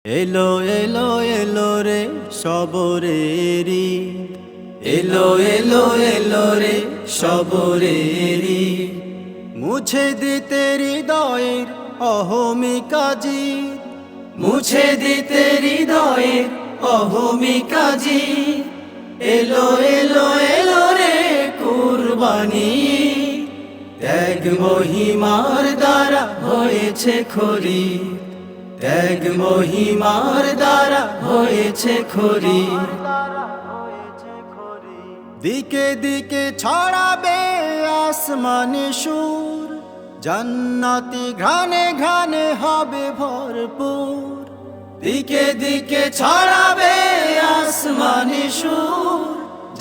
এলো এলো এলো রে সবরেরি, এলো এলো এলো রে সবরেরি, মুছে দিতে হৃদয়ের অহমিকাজি, মুছে দিতে হৃদয়ের অহমিকাজি। এলো এলো এলো রে কুরবানি, ত্যাগ মহিমার দ্বারা হয়েছে খরি, ত্যাগ মহিমার দ্বারা হয়েছে খরি। দিকে দিকে ছড়াবে আসমানে সুর, জান্নাতি ঘ্রাণে ঘ্রাণে হবে ভরপুর। দিকে দিকে ছড়াবে আসমানে সুর,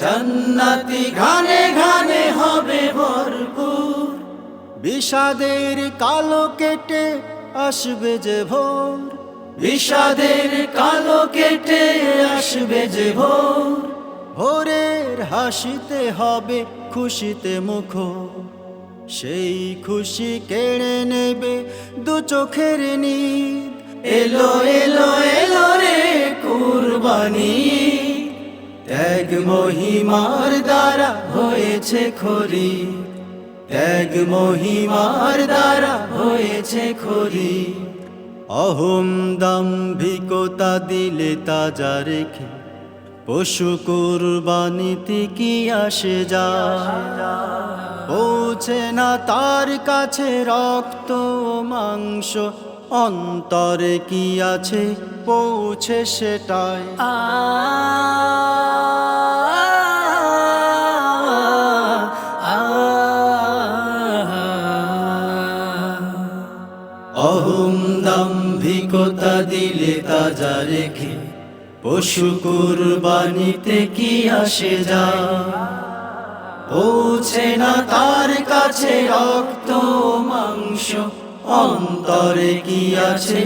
জান্নাতি ঘ্রাণে ঘ্রাণে হবে ভরপুর। বিষাদের কালো কেটে আসবে যে ভোর, বিষাদের কালো কেটে আসবে যে ভোর। ভোরের হাসিতে হবে খুশিতে মুখর, সেই খুশি কেড়ে নেবে দু চোখের নীদ। এলো এলো এলো রে কুরবানি, ত্যাগ মহিমার দ্বারা হয়েছে খরি, ত্যাগ মহিমার দ্বারা হয়েছে খরি। অহম দাম্ভিকতা দিলে তাজা রেখে পশু কুরবানিতে কি আসে যায়, পৌঁছে না তার কাছে রক্ত মাংস, অন্তরে কি আছে পৌঁছে সেটাই। অহম দাম্ভিকতা দিলে তাজা রেখে পশু কুরবানিতে কি আসে যায়, পৌঁছে না তার কাছে রক্ত মাংস, অন্তরে কি আছে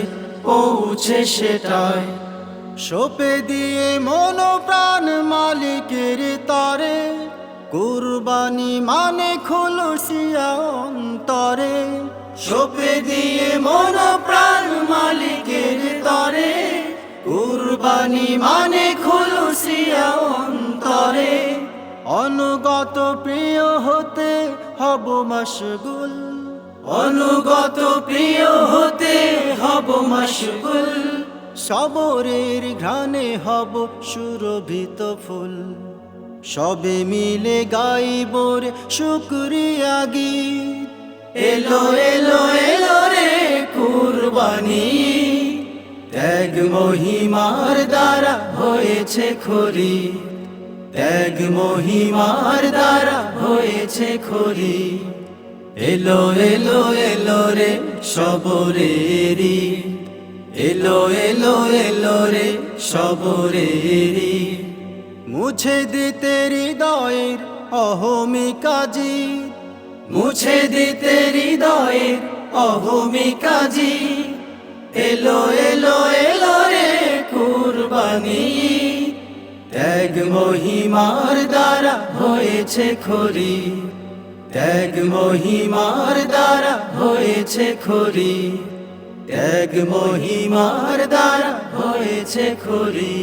পৌঁছে সেটাই। সঁপে দিয়ে মন প্রাণ মালিকের তরে, কুরবানি মানে খুলুসিয়া অন্তরে। সঁপে দিয়ে মন প্রাণ মালিকের তরে, কুরবানি মানে খুলুসিয়া অন্তরে। অনুগত প্রিয় হতে হব মশগুল, অনুগত প্রিয় হতে হব মশগুল। সবরের ঘ্রাণে হব সুরভিত ফুল, সবে মিলে গাইব রে শুকরিয়া গীত। এলো এলো এলো রে কুরবানি, ত্যাগ মহিমার দ্বারা হয়েছে খরি, ত্যাগ মহিমার দ্বারা হয়েছে খরি। এলো এলো এলো রে সবরেরি, এলো এলো এলো রে সবরেরি, মুছে দিতে হৃদয়ের অহমিকাজি, মুছে দিতে হৃদয়ের অহমিকাজি। এলো এলো এলো রে কুরবানি, ত্যাগ মহিমার দ্বারা হয়েছে খরি, ত্যাগ মহিমার দ্বারা হয়েছে খরি, ত্যাগ মহিমার দ্বারা হয়েছে খরি।